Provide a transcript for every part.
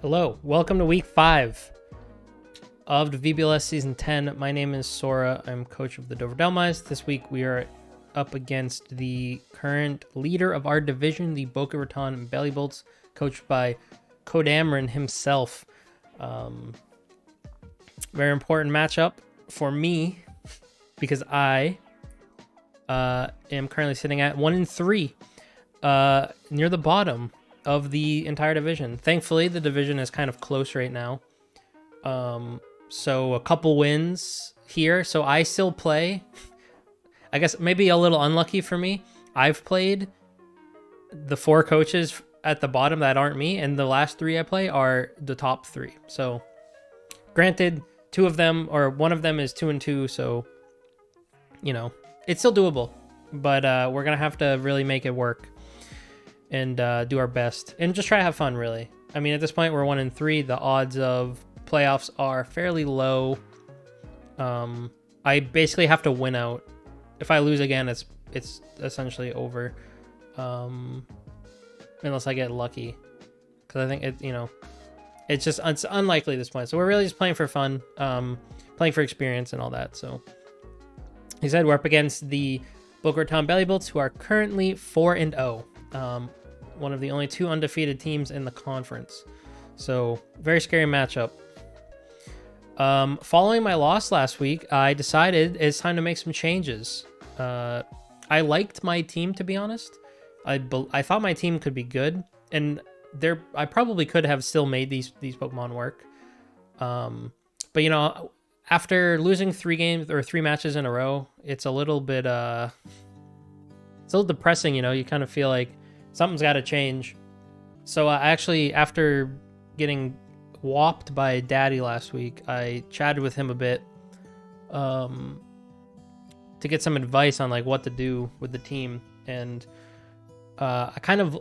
Hello, welcome to week 5 of the VBL-S Season 10. My name is Sora. I'm coach of the Dover Delmice. This week we are up against the current leader of our division, the Boca Raton Belly Bolts, coached by Kodamron himself. Very important matchup for me because I am currently sitting at 1-3, near the bottom of the entire division. Thankfully, the division is kind of close right now. So a couple wins here. So I still play. I guess maybe a little unlucky for me. I've played the 4 coaches at the bottom that aren't me, and the last 3 I play are the top 3. So granted, 2 of them, or 1 of them is 2-2, so you know, it's still doable. But we're gonna have to really make it work and do our best and just try to have fun, really. I mean, at this point we're 1-3. The odds of playoffs are fairly low. I basically have to win out. If I lose again, it's essentially over, unless I get lucky, because I think it's unlikely at this point. So we're really just playing for fun, playing for experience and all that. So he said we're up against the Boca Raton Belly Bolts, who are currently 4-0. One of the only 2 undefeated teams in the conference. So very scary matchup. Following my loss last week, I decided it's time to make some changes. I liked my team, to be honest. I thought my team could be good, and I probably could have still made these Pokemon work. But you know, after losing 3 matches in a row, it's a little bit it's a little depressing. You know, you kind of feel like something's got to change. So actually, after getting whopped by Daddy last week, I chatted with him a bit to get some advice on like what to do with the team, and I kind of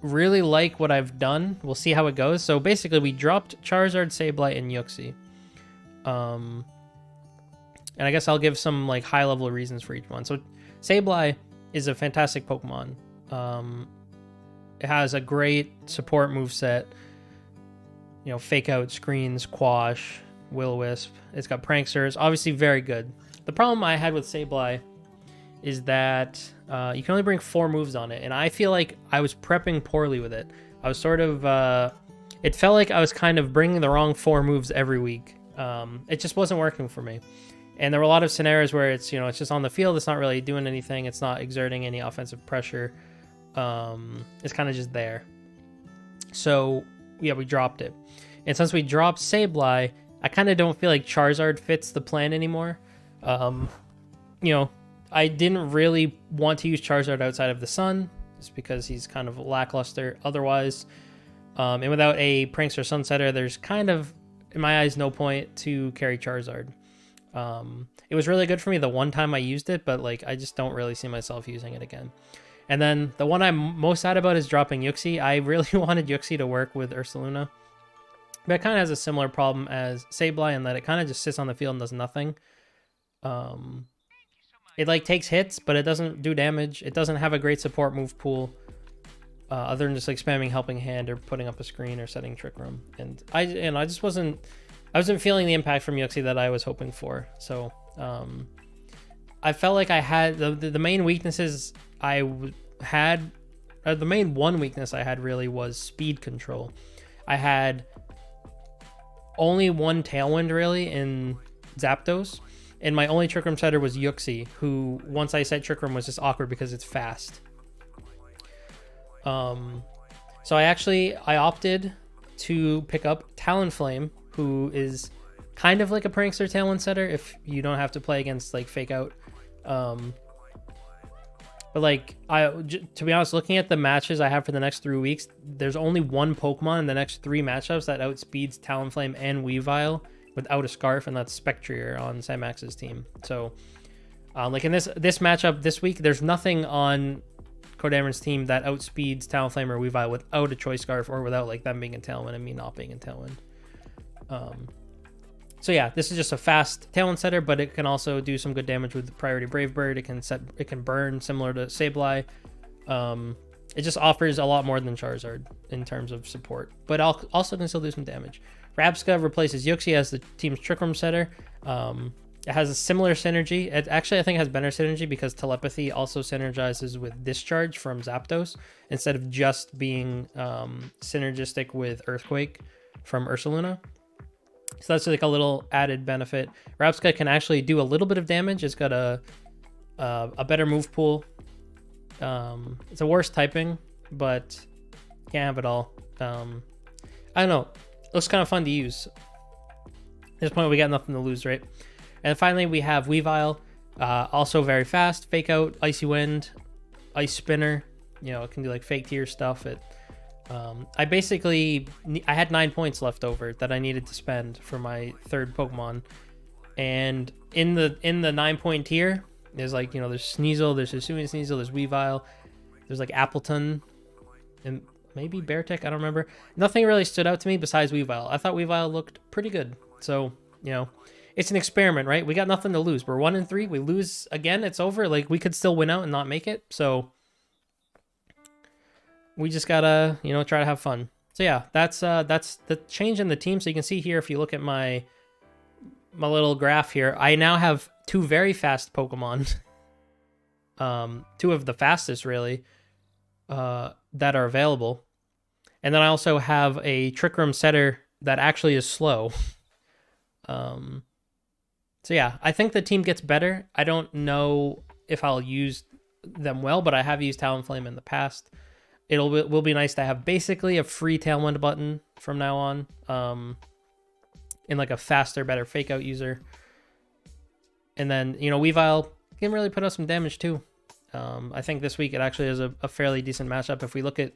really like what I've done. We'll see how it goes. So basically, we dropped Charizard, Sableye, and Yuxi. And I guess I'll give some like high level reasons for each one. So Sableye is a fantastic Pokemon. It has a great support moveset. You know, Fake Out, Screens, Quash, Will-O-Wisp. It's got Pranksters. Obviously very good. The problem I had with Sableye is that you can only bring 4 moves on it, and I feel like I was prepping poorly with it. I was sort of... it felt like I was kind of bringing the wrong 4 moves every week. It just wasn't working for me. And there were a lot of scenarios where it's, you know, it's just on the field. It's not really doing anything. It's not exerting any offensive pressure. It's kind of just there. So yeah, we dropped it. And since we dropped Sableye, I kind of don't feel like Charizard fits the plan anymore. You know, I didn't really want to use Charizard outside of the Sun, just because he's kind of lackluster otherwise. And without a Prankster Sunsetter, there's kind of, in my eyes, no point to carry Charizard. It was really good for me the one time I used it, but like I just don't really see myself using it again. And then the one I'm most sad about is dropping Yuxi. I really wanted Yuxi to work with Ursaluna, but it kind of has a similar problem as Sableye in that it kind of just sits on the field and does nothing. It like takes hits, but it doesn't do damage. It doesn't have a great support move pool, other than just like spamming Helping Hand or putting up a screen or setting Trick Room. And I just wasn't feeling the impact from Yuxi that I was hoping for. So I felt like I had the main weaknesses the main one weakness I had really was speed control. I had only 1 Tailwind really in Zapdos, and my only Trick Room setter was Yuxi, who once I set Trick Room was just awkward because it's fast. So I opted to pick up Talonflame, who is kind of like a Prankster Tailwind setter if you don't have to play against like Fake Out. But like, to be honest, looking at the matches I have for the next 3 weeks, there's only 1 Pokemon in the next 3 matchups that outspeeds Talonflame and Weavile without a Scarf, and that's Spectrier on Cymax's team. So, like in this matchup this week, there's nothing on Kodamron's team that outspeeds Talonflame or Weavile without a Choice Scarf or without like them being in Tailwind and me not being in Tailwind. So yeah, this is just a fast Tailwind setter, but it can also do some good damage with the Priority Brave Bird. It can burn similar to Sableye. It just offers a lot more than Charizard in terms of support, but also can still do some damage. Rabska replaces Yuxi as the team's Trick Room setter. It has a similar synergy. It actually, I think, has better synergy because Telepathy also synergizes with Discharge from Zapdos instead of just being synergistic with Earthquake from Ursaluna. So that's like a little added benefit. Rabska can actually do a little bit of damage. It's got a better move pool. It's a worse typing, but can't have it all. I don't know. It looks kind of fun to use. At this point, we got nothing to lose, right? And finally, we have Weavile, also very fast. Fake Out, Icy Wind, Ice Spinner. You know, it can do like fake tier stuff. I had 9 points left over that I needed to spend for my third Pokemon. And in the 9-point tier, there's like, you know, there's Sneasel, there's Hisuian Sneasel, there's Weavile, there's like Appleton, and maybe Beartick, I don't remember. Nothing really stood out to me besides Weavile. I thought Weavile looked pretty good. So, you know, it's an experiment, right? We got nothing to lose. We're 1-3. We lose again, it's over. Like, we could still win out and not make it. So we just gotta, you know, try to have fun. So yeah, that's the change in the team. So you can see here, if you look at my little graph here, I now have 2 very fast Pokemon. 2 of the fastest, really, that are available. And then I also have a Trick Room setter that actually is slow. So yeah, I think the team gets better. I don't know if I'll use them well, but I have used Talonflame in the past. It will be nice to have basically a free Tailwind button from now on, in like a faster, better Fake Out user. And then, you know, Weavile can really put out some damage too. I think this week it actually is a fairly decent matchup. If we look at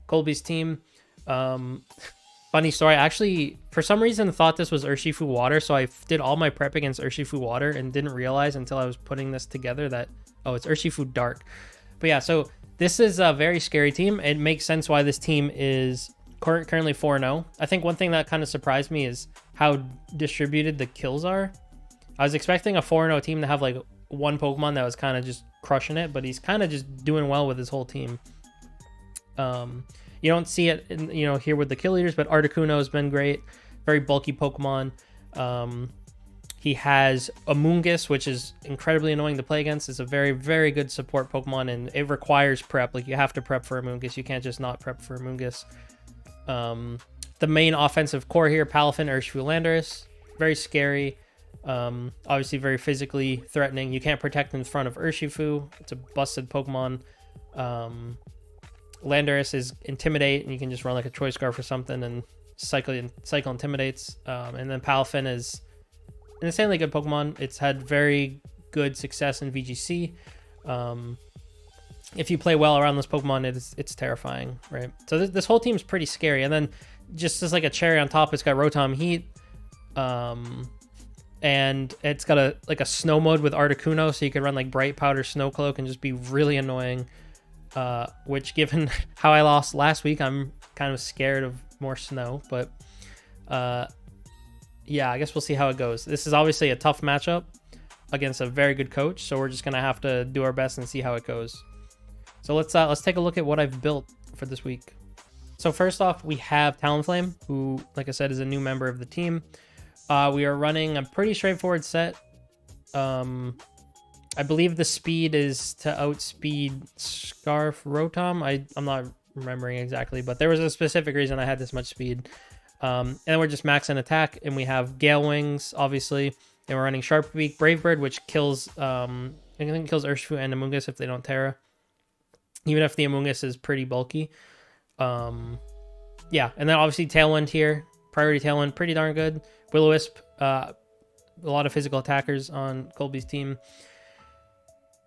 Colby's team, funny story, I actually, for some reason, thought this was Urshifu Water, so I did all my prep against Urshifu Water and didn't realize until I was putting this together that, oh, it's Urshifu Dark. But yeah, so this is a very scary team. It makes sense why this team is currently 4-0. I think one thing that kind of surprised me is how distributed the kills are. I was expecting a 4-0 team to have like one Pokemon that was kind of just crushing it, but he's kind of just doing well with his whole team. You don't see it, you know, here with the kill leaders, but Articuno has been great. Very bulky Pokemon. He has Amoonguss, which is incredibly annoying to play against. It's a very, very good support Pokemon, and it requires prep. Like, you have to prep for Amoonguss. You can't just not prep for Amoonguss. The main offensive core here, Palafin, Urshifu, Landorus. Very scary. Obviously very physically threatening. You can't protect in front of Urshifu. It's a busted Pokemon. Landorus is Intimidate, and you can just run like a Choice Scarf or something and cycle Intimidates. And then Palafin is an insanely good Pokemon. It's had very good success in VGC. If you play well around this Pokemon, it's terrifying, right? So this whole team is pretty scary. And then just as like a cherry on top, it's got Rotom Heat. And it's got a snow mode with Articuno, so you can run like Bright Powder, Snow Cloak, and just be really annoying. Which, given how I lost last week, I'm kind of scared of more snow. But yeah, I guess we'll see how it goes. This is obviously a tough matchup against a very good coach, so we're just gonna have to do our best and see how it goes. So let's take a look at what I've built for this week. So first off, we have Talonflame, who, like I said, is a new member of the team. We are running a pretty straightforward set. I believe the speed is to outspeed Scarf Rotom. I'm not remembering exactly, but there was a specific reason I had this much speed. And then we're just maxing attack, and we have Gale Wings, obviously. And we're running Sharp Beak, Brave Bird, which kills anything kills Urshifu and Amoonguss if they don't Terra. Even if the Amoonguss is pretty bulky. Yeah, and then obviously Tailwind here. Priority Tailwind, pretty darn good. Will-O-Wisp, a lot of physical attackers on Colby's team.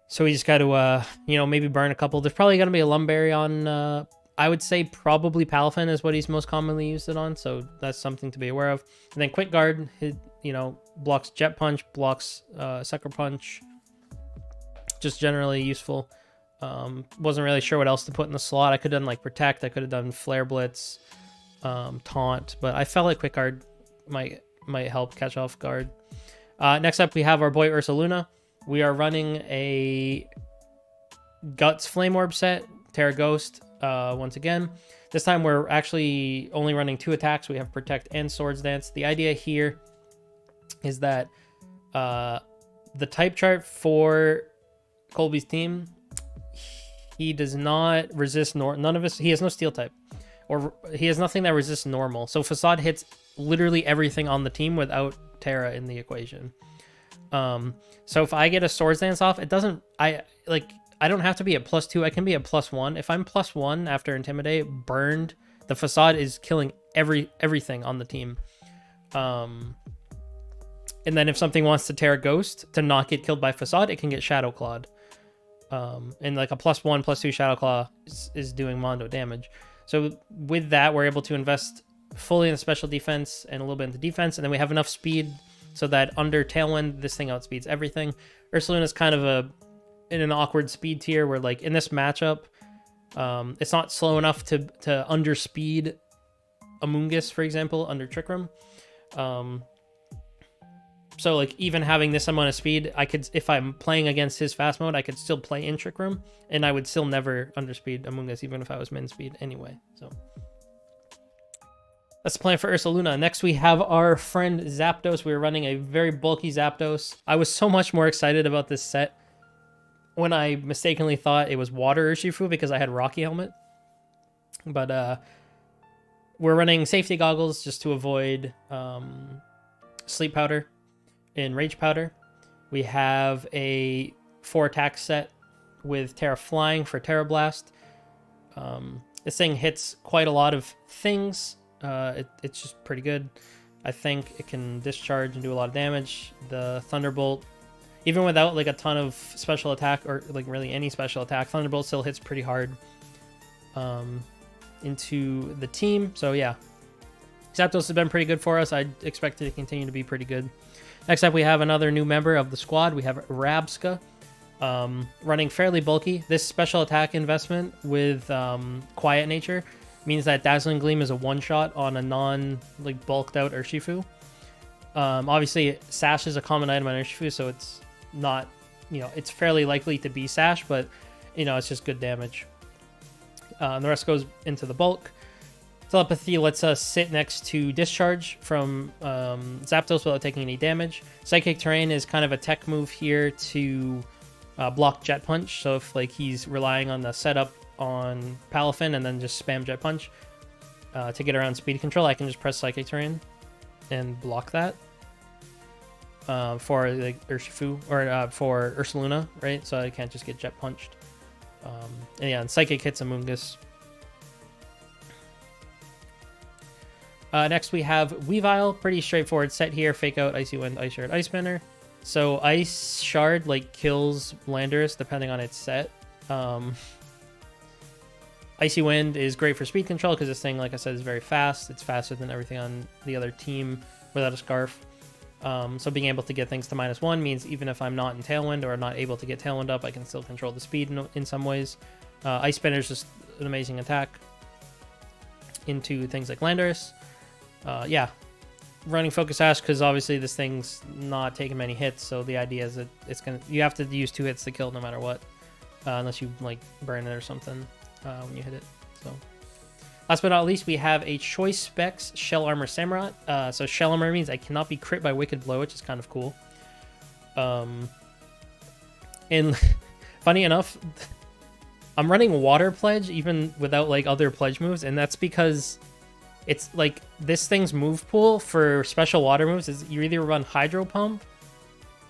So we just got to, you know, maybe burn a couple. There's probably going to be a Lumberry on, I would say probably Palafin is what he's most commonly used it on. So that's something to be aware of. And then Quick Guard, you know, blocks Jet Punch, blocks Sucker Punch. Just generally useful. Wasn't really sure what else to put in the slot. I could have done like Protect. I could have done Flare Blitz, Taunt. But I felt like Quick Guard might help catch off guard. Next up, we have our boy Ursaluna. We are running a Guts Flame Orb set, Terra Ghost. once again. This time we're actually only running 2 attacks. We have Protect and Swords Dance. The idea here is that the type chart for Colby's team, he does not resist none of his. He has no steel type, or he has nothing that resists normal. So Facade hits literally everything on the team without Terra in the equation. So if I get a Swords Dance off, it doesn't. I don't have to be at +2. I can be at +1. If I'm +1 after Intimidate, burned, the Facade is killing everything on the team. And then if something wants to Terra Ghost to not get killed by Facade, it can get Shadow Clawed. And like a +1, +2 Shadow Claw is doing Mondo damage. So with that, we're able to invest fully in the special defense and a little bit into defense, and then we have enough speed so that under Tailwind, this thing outspeeds everything. Ursaluna's kind of in an awkward speed tier where, like, in this matchup, it's not slow enough to underspeed Amoonguss, for example, under Trick Room. So, like, even having this amount of speed, I could, if I'm playing against his fast mode, I could still play in Trick Room, and I would still never underspeed Amoonguss, even if I was min speed anyway. So that's the plan for Ursaluna. Next, we have our friend Zapdos. We were running a very bulky Zapdos. I was so much more excited about this set when I mistakenly thought it was Water Urshifu because I had Rocky Helmet. But we're running safety goggles just to avoid Sleep Powder and Rage Powder. We have a 4 attack set with Terra Flying for Terra Blast. This thing hits quite a lot of things. It's just pretty good. I think it can discharge and do a lot of damage. The Thunderbolt, even without like a ton of special attack or like really any special attack, Thunderbolt still hits pretty hard into the team. So yeah, Zapdos has been pretty good for us. I expect it to continue to be pretty good. Next up, we have another new member of the squad. We have Rabska, running fairly bulky. This special attack investment with Quiet Nature means that Dazzling Gleam is a one-shot on a non-like bulked out Urshifu. Obviously, Sash is a common item on Urshifu, so it's not, it's fairly likely to be Sash, but, it's just good damage. And the rest goes into the bulk. Telepathy lets us sit next to Discharge from Zapdos without taking any damage. Psychic Terrain is kind of a tech move here to block Jet Punch. So if like he's relying on the setup on Palafin and then just spam Jet Punch to get around speed control, I can just press Psychic Terrain and block that for like Urshifu or for Ursaluna, right? So I can't just get Jet Punched. And yeah, and Psychic hits Amoonguss. Next we have Weavile, pretty straightforward set here. Fake Out, Icy Wind, Ice Shard, Ice Spinner. So Ice Shard like kills Landorus depending on its set. Icy Wind is great for speed control because this thing, like I said, is very fast. It's faster than everything on the other team without a Scarf. So being able to get things to -1 means even if I'm not in Tailwind or not able to get Tailwind up, I can still control the speed in some ways. Ice Spinner is just an amazing attack into things like Landorus. Yeah, running Focus Sash because obviously this thing's not taking many hits, so the idea is that you have to use 2 hits to kill no matter what, unless you like burn it or something when you hit it. So last but not least, we have a Choice Specs Shell Armor Samurott. So Shell Armor means I cannot be crit by Wicked Blow, which is kind of cool. And funny enough, I'm running Water Pledge even without like other pledge moves, and that's because it's like this thing's move pool for special water moves is you either run Hydro Pump,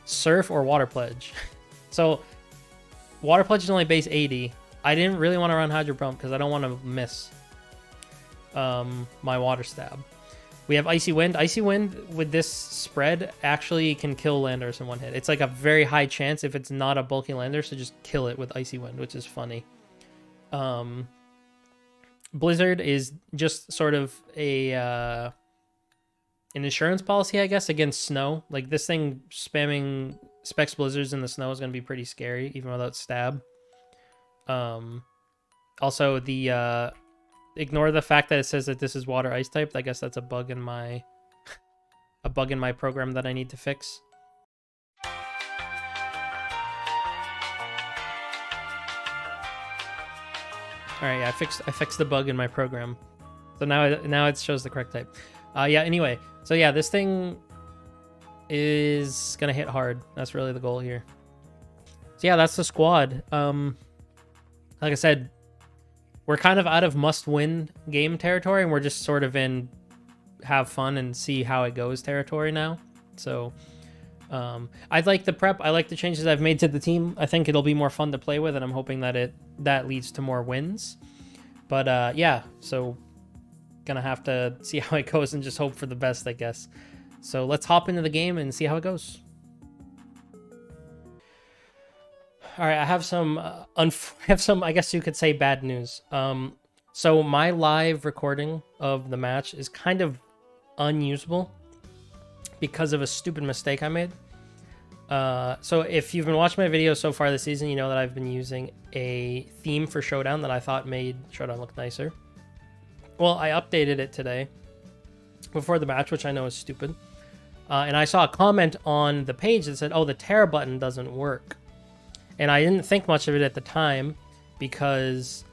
Surf, or Water Pledge. So Water Pledge is only base 80. I didn't really want to run Hydro Pump because I don't want to miss my Water Stab. We have Icy Wind. Icy Wind with this spread actually can kill Landorus in one hit. It's like a very high chance if it's not a bulky Landorus to just kill it with Icy Wind, which is funny. Blizzard is just sort of an insurance policy, I guess, against snow. Like this thing spamming Specs Blizzards in the snow is going to be pretty scary, even without Stab. Also, ignore the fact that it says that this is Water Ice type. I guess that's a bug in my program that I need to fix. All right, yeah, I fixed the bug in my program, so now it shows the correct type. Yeah. Anyway, so yeah, this thing is gonna hit hard. That's really the goal here. So yeah, that's the squad. Like I said, we're kind of out of must-win game territory, and we're just sort of in have fun and see how it goes territory now. So I like the prep. I like the changes I've made to the team. I think it'll be more fun to play with, and I'm hoping that that leads to more wins. But yeah, so gonna have to see how it goes and just hope for the best, I guess. So let's hop into the game and see how it goes. All right, I have some, I guess you could say, bad news. So my live recording of the match is kind of unusable because of a stupid mistake I made. So if you've been watching my videos so far this season, you know that I've been using a theme for Showdown that I thought made Showdown look nicer. Well, I updated it today before the match, which I know is stupid. And I saw a comment on the page that said, oh, the Terra button doesn't work. And I didn't think much of it at the time because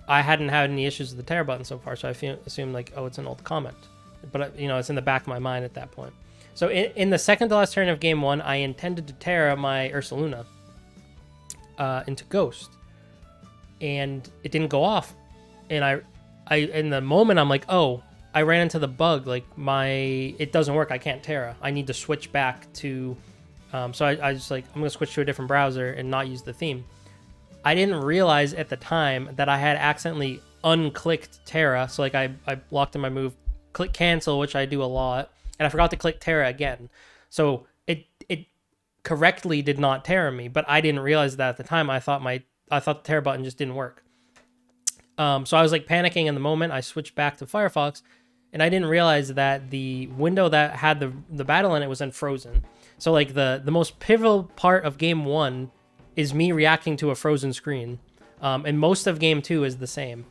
I hadn't had any issues with the Terra button so far. So I assumed like, oh, it's an old comment. But, you know, it's in the back of my mind at that point. So in the second to last turn of game 1, I intended to Terra my Ursaluna into Ghost. And it didn't go off. And I in the moment, I'm like, oh, I ran into the bug. Like, it doesn't work. I can't Terra. I need to switch back to... so I just like, I'm going to switch to a different browser and not use the theme. I didn't realize at the time that I had accidentally unclicked Terra. So like I locked in my move, click cancel, which I do a lot, and I forgot to click Terra again. So it correctly did not Terra me, but I didn't realize that at the time. I thought the Terra button just didn't work. So I was like panicking in the moment. I switched back to Firefox, and I didn't realize that the window that had the battle in it was then frozen. So like the most pivotal part of game 1 is me reacting to a frozen screen. And most of game 2 is the same.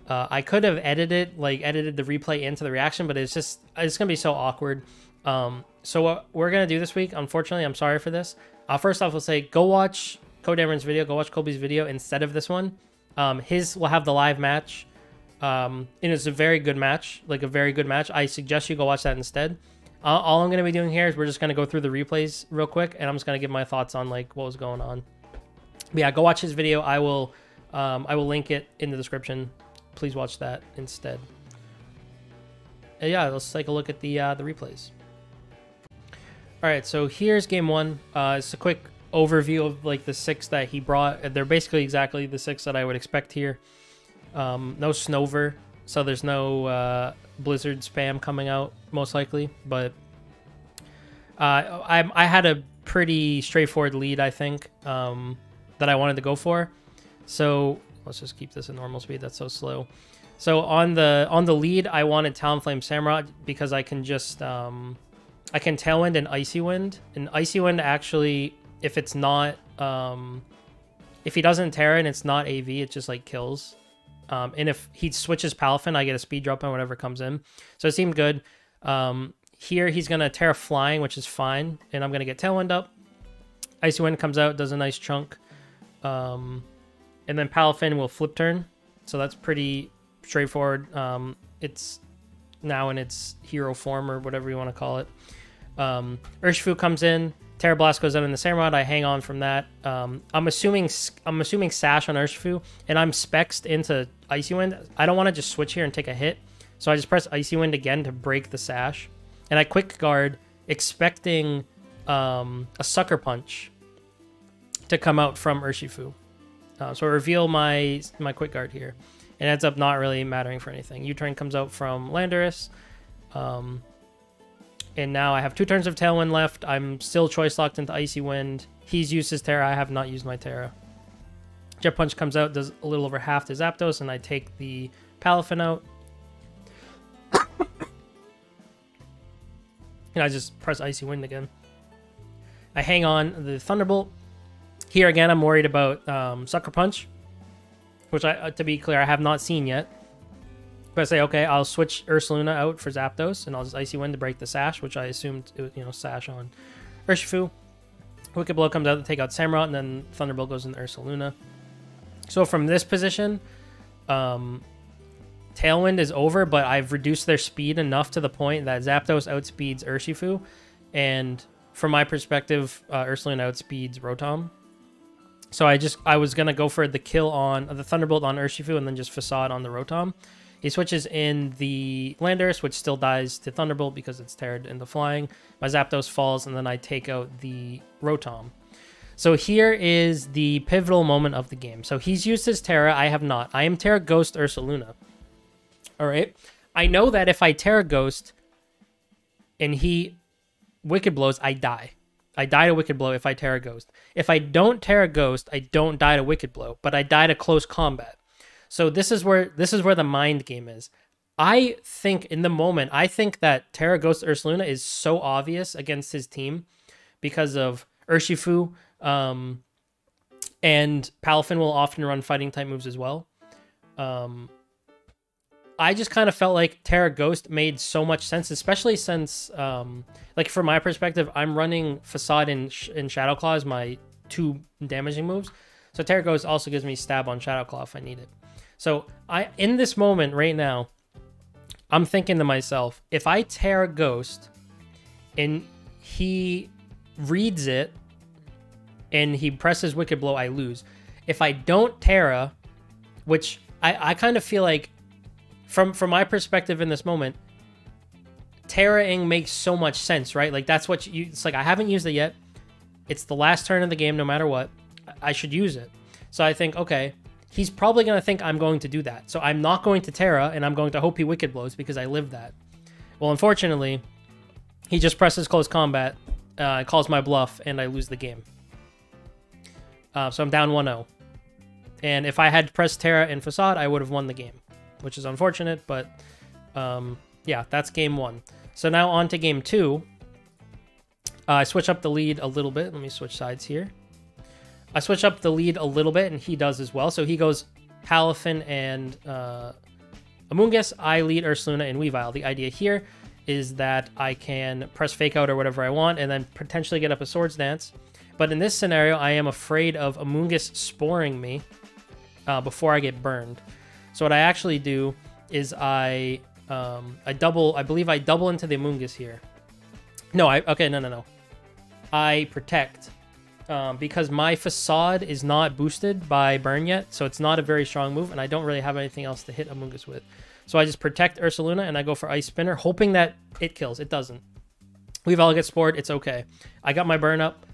I could have edited the replay into the reaction, but it's gonna be so awkward. So what we're gonna do this week, unfortunately, I'm sorry for this. First off, we'll say go watch Codeameron's video, go watch Colby's video instead of this one. His will have the live match. And it's a very good match, like a very good match. I suggest you go watch that instead. All I'm going to be doing here is we're just going to go through the replays real quick, and I'm just going to give my thoughts on like what was going on. But yeah, go watch his video. I will link it in the description. Please watch that instead. And yeah, let's take a look at the replays. All right, so here's game 1. It's a quick overview of like the 6 that he brought. They're basically exactly the 6 that I would expect here. No Snover, so there's no Blizzard spam coming out most likely, but I had a pretty straightforward lead, I think, that I wanted to go for. So let's just keep this at normal speed. That's so slow. So on the lead, I wanted Talonflame Samurott because I can just I can Tailwind and Icy Wind. And Icy Wind actually, if it's not if he doesn't Terra and it's not AV, it just like kills. And if he switches Palafin, I get a speed drop on whatever comes in. So it seemed good. Here he's going to Terra Flying, which is fine. And I'm going to get Tailwind up. Icy Wind comes out, does a nice chunk. And then Palafin will flip turn. So that's pretty straightforward. It's now in its hero form or whatever you want to call it. Urshifu comes in. Terra Blast goes out in the Samurott. I hang on from that. I'm assuming Sash on Urshifu, and I'm spexed into Icy Wind. I don't want to just switch here and take a hit, so I just press Icy Wind again to break the Sash, and I quick guard, expecting a Sucker Punch to come out from Urshifu. So I reveal my quick guard here. It ends up not really mattering for anything. U-turn comes out from Landorus. And now I have 2 turns of Tailwind left. I'm still choice locked into Icy Wind. He's used his Terra. I have not used my Terra. Jet Punch comes out, does a little over half to Zapdos, and I take the Palafin out. And I just press Icy Wind again. I hang on the Thunderbolt. Here again, I'm worried about Sucker Punch, which, to be clear, I have not seen yet. But I say, okay, I'll switch Ursaluna out for Zapdos, and I'll just Icy Wind to break the Sash, which I assumed it was, Sash on Urshifu. Wicked Blow comes out to take out Samurott, and then Thunderbolt goes into Ursaluna. So from this position, Tailwind is over, but I've reduced their speed enough to the point that Zapdos outspeeds Urshifu, and from my perspective, Ursaluna outspeeds Rotom. So I was gonna go for the kill on the Thunderbolt on Urshifu and then just Facade on the Rotom. He switches in the Landorus, which still dies to Thunderbolt because it's teared in the flying. My Zapdos falls, and then I take out the Rotom. So here is the pivotal moment of the game. So he's used his Terra, I have not. I am Terra Ghost Ursaluna. All right. I know that if I Terra Ghost and he Wicked Blows, I die. I die to Wicked Blow if I Terra Ghost. If I don't Terra Ghost, I don't die to Wicked Blow, but I die to close combat. So this is where the mind game is. I think in the moment, I think that Terra Ghost Ursaluna is so obvious against his team because of Urshifu, and Palafin will often run fighting type moves as well. I just kind of felt like Terra Ghost made so much sense, especially since, like from my perspective, I'm running Facade and Shadow Claw as my 2 damaging moves. So Terra Ghost also gives me stab on Shadow Claw if I need it. So in this moment right now, I'm thinking to myself, if I Terra Ghost and he reads it and he presses Wicked Blow, I lose. If I don't Terra, which I kind of feel like, from my perspective in this moment, Terra-ing makes so much sense, right? Like that's what it's like. I haven't used it yet. It's the last turn of the game, no matter what. I should use it. So I think, okay, he's probably going to think I'm going to do that. So I'm not going to Terra, and I'm going to hope he Wicked Blows because I lived that. Well, unfortunately, he just presses close combat, calls my bluff, and I lose the game. So I'm down 1-0. And if I had pressed Terra and Facade, I would have won the game, which is unfortunate, but yeah, that's game 1. So now on to game 2. I switch up the lead a little bit. Let me switch sides here. I switch up the lead a little bit, and he does as well. So he goes Palafin and Amoonguss. I lead Ursaluna and Weavile. The idea here is that I can press Fake Out or whatever I want, and then potentially get up a Swords Dance. But in this scenario, I am afraid of Amoonguss sporing me before I get burned. So what I actually do is I believe I double into the Amoonguss here. No, no. I protect because my Facade is not boosted by burn yet, so it's not a very strong move, and I don't really have anything else to hit Amoonguss with. So I just protect Ursaluna, and I go for Ice Spinner, hoping that it kills. It doesn't. Weavile gets spored. It's okay. I got my burn up.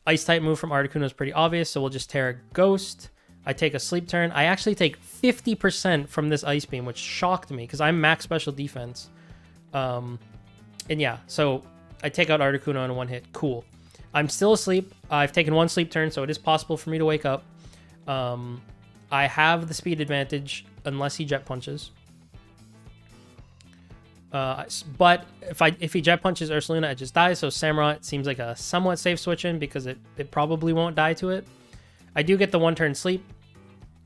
Ice type move from Articuno is pretty obvious, so we'll just Terra Ghost. I take a sleep turn. I actually take 50% from this Ice Beam, which shocked me because I'm max special defense. And yeah, so I take out Articuno in one hit. Cool. I'm still asleep. I've taken 1 sleep turn, so it is possible for me to wake up. I have the speed advantage unless he Jet Punches. But if he Jet Punches Ursaluna, it just dies. So Samurott seems like a somewhat safe switch in because it probably won't die to it. I do get the 1-turn sleep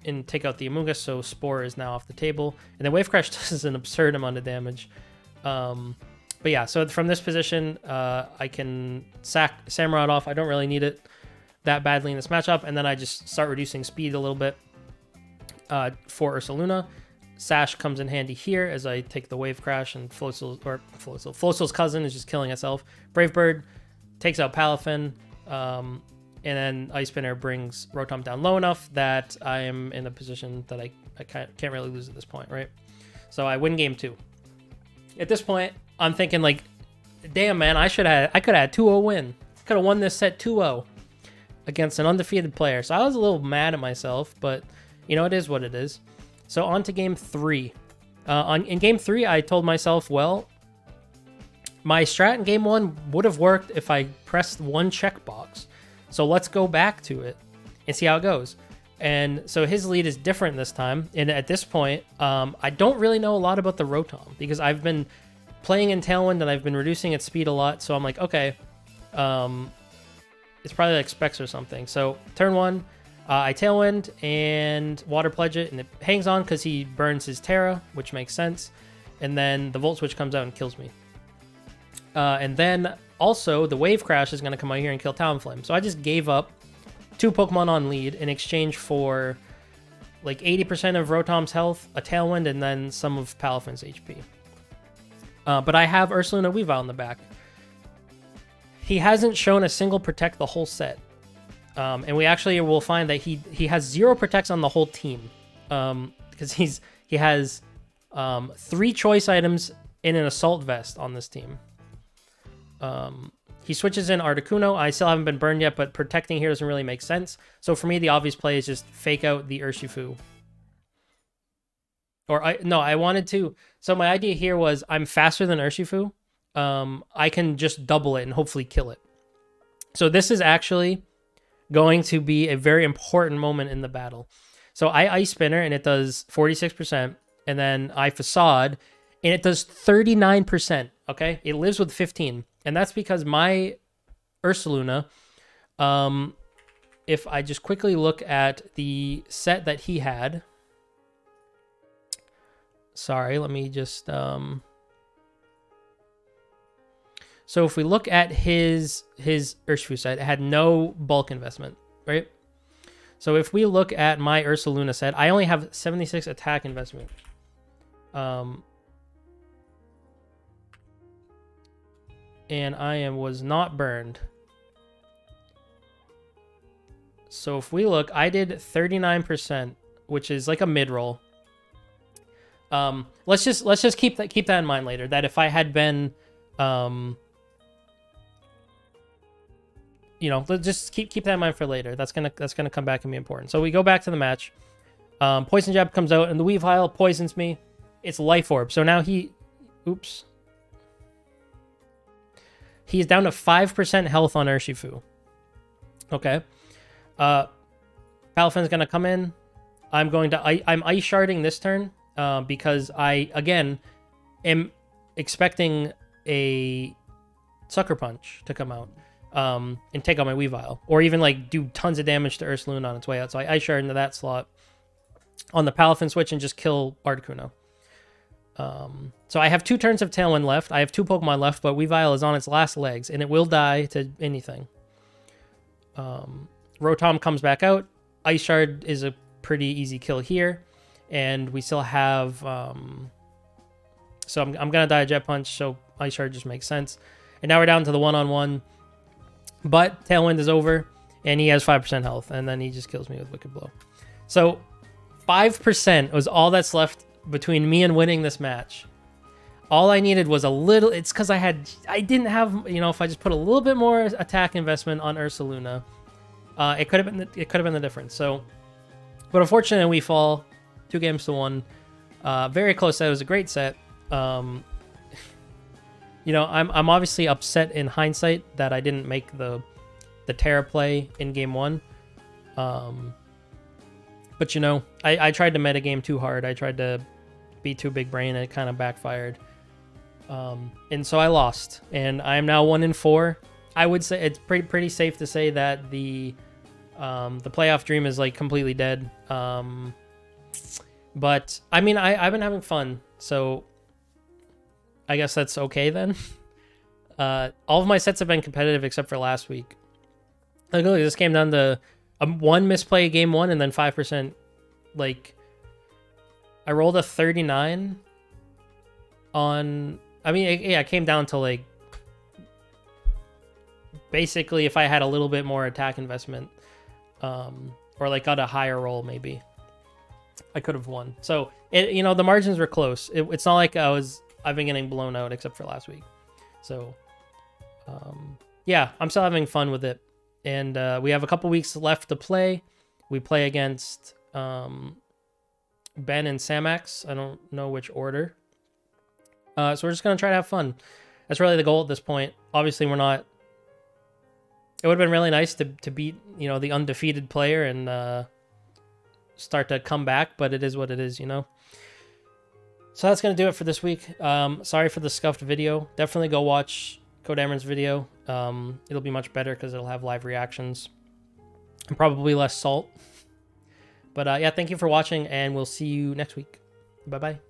and take out the Amoonguss, so Spore is now off the table. And then Wave Crash does an absurd amount of damage. But yeah, so from this position, I can sack Samurott off. I don't really need it that badly in this matchup. And then I just start reducing speed a little bit for Ursaluna. Sash comes in handy here as I take the Wave Crash, and Floatzel's cousin is just killing itself. Brave Bird takes out Palafin, and then Ice Spinner brings Rotom down low enough that I am in a position that I can't really lose at this point, right? So I win game 2. At this point, I'm thinking like, damn man, I could have had 2-0 win. Could have won this set 2-0 against an undefeated player. So I was a little mad at myself, but you know, it is what it is. So on to game 3. In game 3, I told myself, well, my strat in game 1 would have worked if I pressed 1 checkbox. So let's go back to it and see how it goes. And so his lead is different this time. And at this point, I don't really know a lot about the Rotom because I've been playing in Tailwind and I've been reducing its speed a lot. So I'm like, okay, it's probably like Specs or something. So turn 1, I Tailwind and Water Pledge it, and it hangs on because he burns his Terra, which makes sense. And then the Volt Switch comes out and kills me. And then also the Wave Crash is going to come out here and kill Talonflame. So I just gave up 2 Pokemon on lead in exchange for like 80% of Rotom's health, a Tailwind, and then some of Palafin's HP. But I have Ursaluna Weavile in the back. He hasn't shown a single Protect the whole set. And we actually will find that he has 0 Protects on the whole team. Because he has 3 choice items in an Assault Vest on this team. He switches in Articuno. I still haven't been burned yet, but protecting here doesn't really make sense. So for me, the obvious play is just fake out the Urshifu. I wanted to... So my idea here was I'm faster than Urshifu. I can just double it and hopefully kill it. So this is actually going to be a very important moment in the battle. So I Ice Spinner and it does 46%. And then I Facade and it does 39%. Okay? It lives with 15. And that's because my Ursaluna, if I just quickly look at the set that he had. Sorry, let me just... So if we look at his Urshifu set, it had no bulk investment, right? So if we look at my Ursaluna set, I only have 76 attack investment. And I was not burned. So if we look, I did 39%, which is like a mid-roll. Let's just keep that in mind later. That if I had been, let's just keep that in mind for later. That's gonna come back and be important. So we go back to the match. Poison Jab comes out and the Weavile poisons me. It's Life Orb. So now oops. He's down to 5% health on Urshifu. Okay. Palafin's gonna come in. I'm Ice Sharding this turn because I again am expecting a Sucker Punch to come out and take out my Weavile, or even like do tons of damage to Ursaluna on its way out. So I Ice Shard into that slot on the Palafin switch and just kill Articuno. So I have 2 turns of Tailwind left. I have 2 Pokemon left, but Weavile is on its last legs, and it will die to anything. Rotom comes back out. Ice Shard is a pretty easy kill here, and we still have... So I'm going to die a Jet Punch, so Ice Shard just makes sense. And now we're down to the one-on-one, but Tailwind is over, and he has 5% health, and then he just kills me with Wicked Blow. So 5% was all that's left between me and winning this match. All I needed was a little... It's because I didn't have... if I just put a little bit more attack investment on Ursaluna, it could have been the difference. So, but unfortunately, we fall 2 games to 1. Very close set. It was a great set. I'm obviously upset in hindsight that I didn't make the Terra play in game 1. But I tried to metagame too hard. I tried to be too big brain, and it kind of backfired. And so I lost, and I am now 1-4. I would say it's pretty safe to say that the playoff dream is like completely dead. But I mean, I've been having fun, so I guess that's okay then. All of my sets have been competitive except for last week. Like, look, this came down to 1 misplay game 1 and then 5%. Like, I rolled a 39 on... I mean, it came down to, like... Basically, if I had a little bit more attack investment, or, like, got a higher roll, maybe, I could have won. So, the margins were close. It's not like I've been getting blown out except for last week. So, yeah, I'm still having fun with it. And we have a couple weeks left to play. We play against Ben and Samax. I don't know which order. So we're just going to try to have fun. That's really the goal at this point. Obviously, we're not... It would have been really nice to beat, the undefeated player and start to come back, but it is what it is, So that's going to do it for this week. Sorry for the scuffed video. Definitely go watch Codameron's video. It'll be much better because it'll have live reactions and probably less salt. But yeah, thank you for watching, and we'll see you next week. Bye-bye.